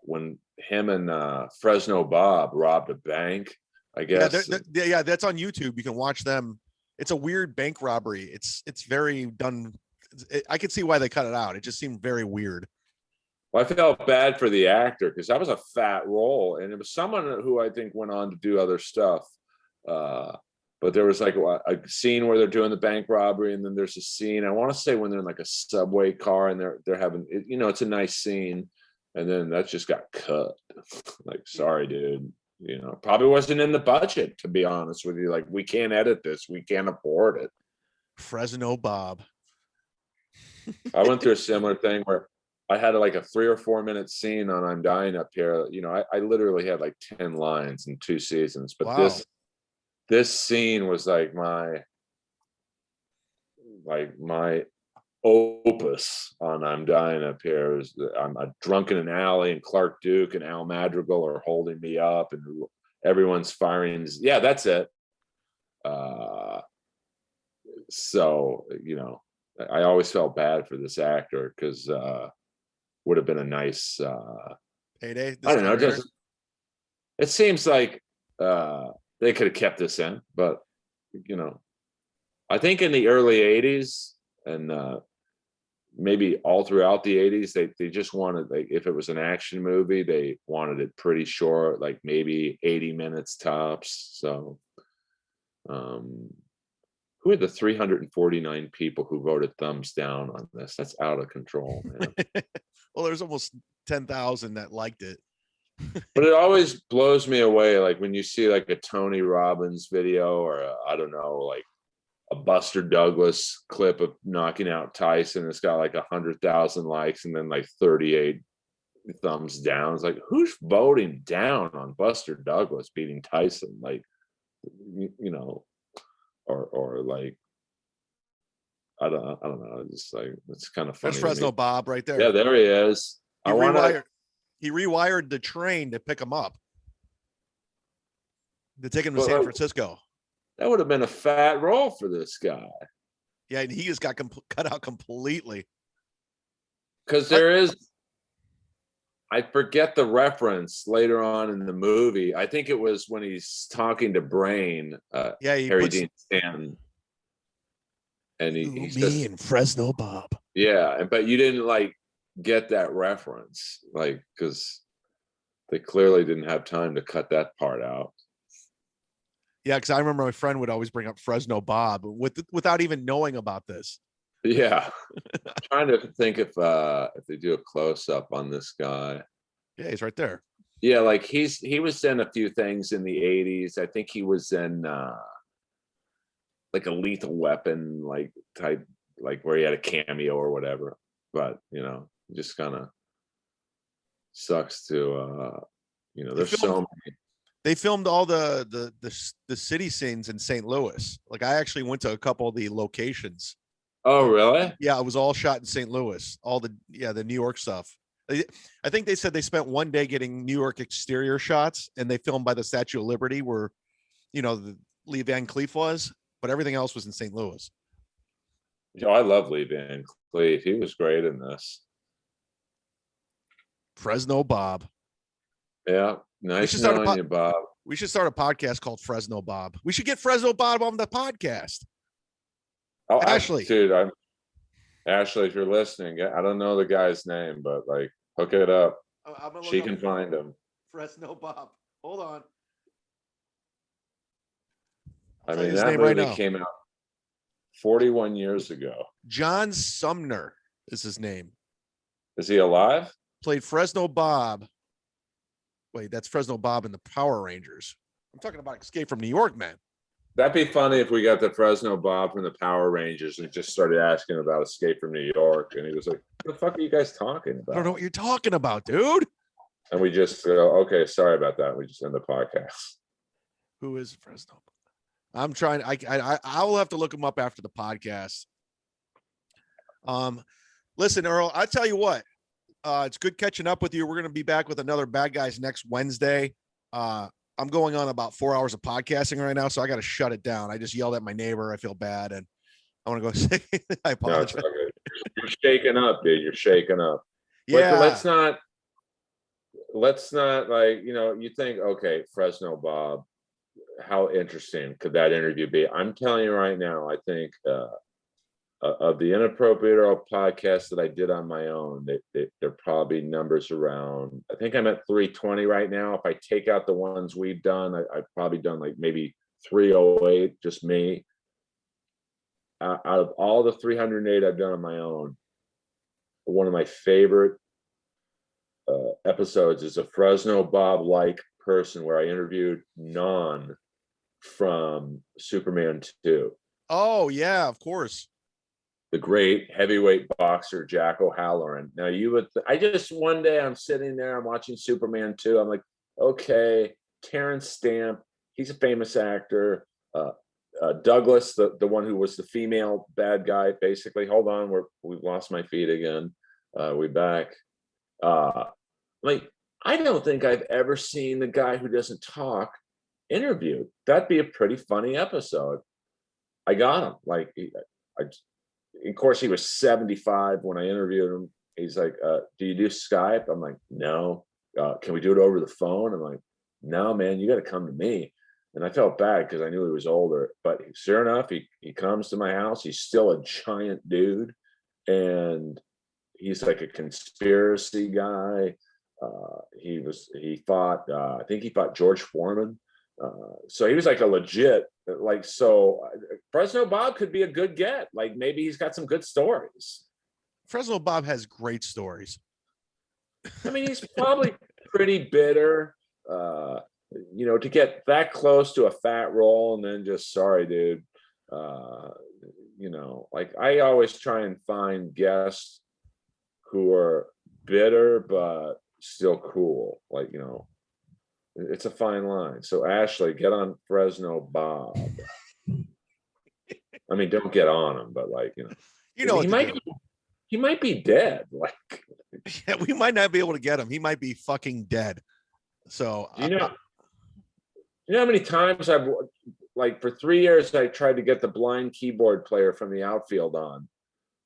when him and Fresno Bob robbed a bank. I guess. yeah, that's on YouTube. You can watch them. It's a weird bank robbery. It's very done. I could see why they cut it out. It just seemed very weird. Well, I felt bad for the actor because that was a fat role, and it was someone who I think went on to do other stuff. But there was like a scene where they're doing the bank robbery, and then there's a scene, I want to say, when they're in like a subway car and they're having it, it's a nice scene, and then that just got cut. Like, sorry, dude. Probably wasn't in the budget, to be honest with you. Like, we can't edit this, we can't afford it. Fresno Bob. I went through a similar thing where I had like a 3 or 4 minute scene on I'm Dying Up Here. I literally had like 10 lines in 2 seasons, but Wow. this scene was like my opus on I'm Dying Up Here. I'm drunk in an alley and Clark Duke and Al Madrigal are holding me up and everyone's firing. Yeah, that's it. So, I always felt bad for this actor because would have been a nice Payday. I don't know. It seems like they could have kept this in, but I think in the early 80s and maybe all throughout the 80s, they just wanted, like, if it was an action movie, they wanted it pretty short, like maybe 80 minutes tops. So who are the 349 people who voted thumbs down on this? That's out of control, man. Well, there's almost 10,000 that liked it. But it always blows me away, like when you see like a Tony Robbins video or I don't know, like a Buster Douglas clip of knocking out Tyson. It's got like 100,000 likes and then like 38 thumbs down. It's like, who's voting down on Buster Douglas beating Tyson? Like, or like, I don't know. It's like, it's kind of funny. There's Fresno Bob right there. Yeah, there he is. He rewired the train to pick him up, to take him to San Francisco. That would have been a fat role for this guy. Yeah, and he just got cut out completely. Because there is, I forget the reference later on in the movie. I think it was when he's talking to Brain. Harry Dean Stanton. And he says, me and Fresno Bob. Yeah, but you didn't like get that reference, like, because they clearly didn't have time to cut that part out. Yeah, because I remember my friend would always bring up Fresno Bob without even knowing about this. Yeah. I'm trying to think if they do a close-up on this guy. Yeah, he's right there. Yeah, like he was in a few things in the 80s. I think he was in like a Lethal Weapon like type, like where he had a cameo or whatever. But just kind of sucks to there's so many. They filmed all the city scenes in St. Louis. Like, I actually went to a couple of the locations. Oh, really? Yeah, it was all shot in St. Louis. All the New York stuff. I think they said they spent one day getting New York exterior shots, and they filmed by the Statue of Liberty where, the Lee Van Cleef was, but everything else was in St. Louis. I love Lee Van Cleef. He was great in this. Fresno Bob. Yeah. Nice knowing you, Bob. We should start a podcast called Fresno Bob. We should get Fresno Bob on the podcast. Oh, Ashley. Ashley, if you're listening, I don't know the guy's name, but like, hook it up. She can find him. Fresno Bob. Hold on. I mean, that movie came out 41 years ago. John Sumner is his name. Is he alive? Played Fresno Bob. Wait, that's Fresno Bob in the Power Rangers. I'm talking about Escape from New York, man. That'd be funny if we got the Fresno Bob from the Power Rangers and just started asking about Escape from New York. And he was like, what the fuck are you guys talking about? I don't know what you're talking about, dude. And we just go, okay, sorry about that. We just end the podcast. Who is Fresno? I'm trying. I will have to look him up after the podcast. Listen, Earl, I tell you what, it's good catching up with you. We're going to be back with another Bad Guys next Wednesday. I'm going on about 4 hours of podcasting right now, so I got to shut it down. I just yelled at my neighbor. I feel bad, and I want to go say I apologize. No, you're shaking up, dude. You're shaking up. Yeah. But let's not like, you think, okay, Fresno Bob, how interesting could that interview be? I'm telling you right now, I think of the Inappropriate Earl podcast that I did on my own, they're probably numbers around, I think I'm at 320 right now. If I take out the ones we've done, I've probably done like maybe 308, just me. Out of all the 308 I've done on my own, one of my favorite episodes is a Fresno Bob-like person where I interviewed Non from Superman 2. Oh, yeah, of course. The great heavyweight boxer Jack O'Halloran. Now one day I'm sitting there, I'm watching Superman 2. I'm like, okay, Terrence Stamp, he's a famous actor. Douglas, the one who was the female bad guy, basically. Hold on, we've lost my feed again. We back. Like, I don't think I've ever seen the guy who doesn't talk interviewed. That'd be a pretty funny episode. I got him. Like, of course, he was 75 when I interviewed him. He's like, do you do Skype? I'm like, no. Can we do it over the phone? I'm like, no, man, you got to come to me. And I felt bad because I knew he was older. But sure enough, he comes to my house. He's still a giant dude. And he's like a conspiracy guy. He fought, I think he fought George Foreman. So he was like a legit, Fresno Bob could be a good get. Like, maybe he's got some good stories. Fresno Bob has great stories. I mean, he's probably pretty bitter, to get that close to a fat roll and then just, sorry, dude. Like, I always try and find guests who are bitter, but still cool. Like, it's a fine line. So Ashley, get on Fresno Bob. I mean, don't get on him, but like, he might be dead. Like, yeah, we might not be able to get him. He might be fucking dead. So you know how many times I've, like, for 3 years I tried to get the blind keyboard player from the outfield on,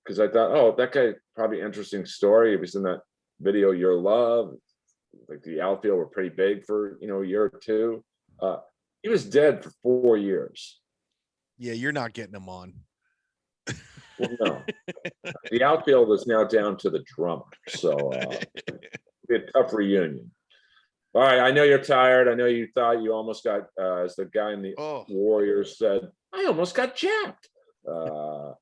because I thought, oh, that guy, probably interesting story. He was in that video Your Love. Like, the outfield were pretty big for a year or two. He was dead for 4 years. Yeah, you're not getting him on. Well, no. The outfield is now down to the drummer, so it'll be a tough reunion. All right, I know you're tired. I know you thought you almost got, as the guy in the Warriors said, I almost got jacked. Good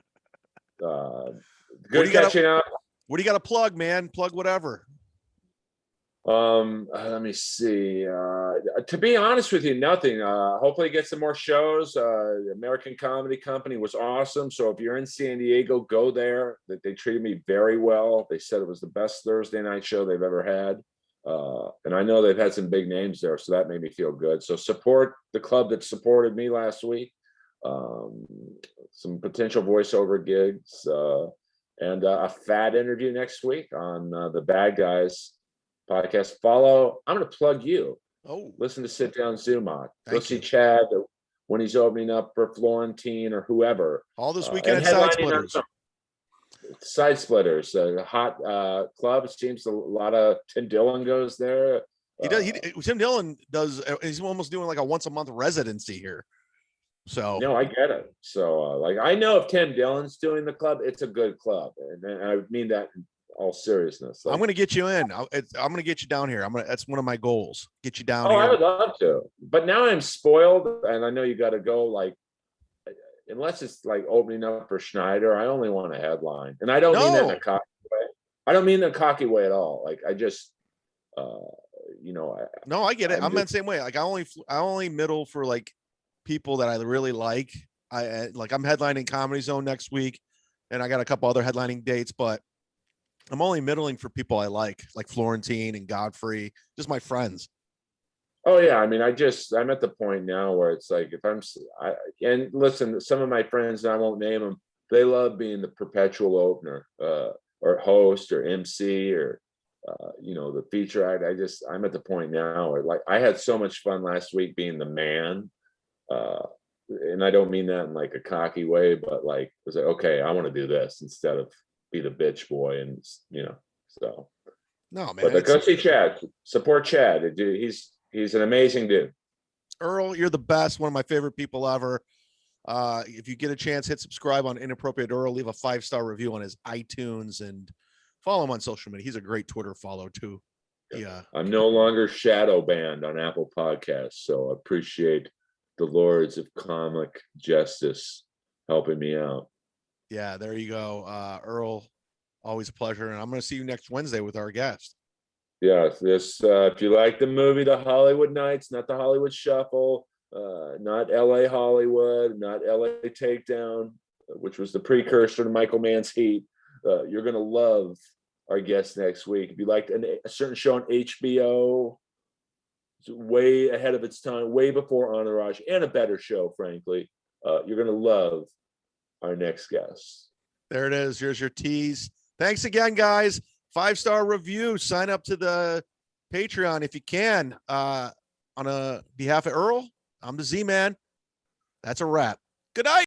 catching up. What do you got to plug, man? Plug whatever. Let me see. To be honest with you, nothing. Hopefully get some more shows. The American Comedy Company was awesome. So if you're in San Diego, go there. They treated me very well. They said it was the best Thursday night show they've ever had. And I know they've had some big names there, so that made me feel good. So support the club that supported me last week. Some potential voiceover gigs, and a fat interview next week on the Bad Guys podcast. I'm going to plug you. Oh, listen to Sit Down Zumock. Go see Chad when he's opening up for Florentine or whoever. All this weekend at Side Splitters. Side Splitters, a hot club. It seems a lot of Tim Dillon goes there. He does. Tim Dillon does. He's almost doing like a once a month residency here. So No, I get it. So, like, I know if Tim Dillon's doing the club, it's a good club, and I mean that in all seriousness. Like, I'm going to get you in. I'm going to get you down here. That's one of my goals. Get you down oh, here. I would love to, but now I'm spoiled, and I know you got to go. Like, unless it's like opening up for Schneider, I only want a headline, and I don't mean that in a cocky way. I don't mean that in a cocky way at all. Like, I just, No, I get it. I'm the same way. Like, I only middle for like people that I really like. I'm headlining Comedy Zone next week, and I got a couple other headlining dates, but I'm only middling for people I like Florentine and Godfrey, just my friends. Oh yeah, I mean, I'm at the point now where it's like and listen, some of my friends, and I won't name them, they love being the perpetual opener, or host or MC or the feature act. I'm at the point now where, like, I had so much fun last week being the man, and I don't mean that in like a cocky way, but like, I was like, okay, I want to do this instead of be the bitch boy, and so. No, man. But go see Chad, support Chad. He's an amazing dude. Earl, you're the best. One of my favorite people ever. If you get a chance, hit subscribe on Inappropriate Earl. Leave a 5-star review on his iTunes and follow him on social media. He's a great Twitter follow too. Yeah. I'm no longer shadow banned on Apple Podcasts, so I appreciate the Lords of Comic Justice helping me out. Yeah, there you go. Earl, always a pleasure. And I'm going to see you next Wednesday with our guest. Yeah, if you like the movie The Hollywood Nights, not the Hollywood Shuffle, not LA Hollywood, not LA Takedown, which was the precursor to Michael Mann's Heat, you're going to love our guest next week. If you liked a certain show on HBO, it's way ahead of its time, way before Entourage, and a better show, frankly, you're going to love our next guest. There it is. Here's your tease. Thanks again, guys. 5-star review. Sign up to the Patreon if you can. On behalf of Earl, I'm the Z-Man. That's a wrap. Good night.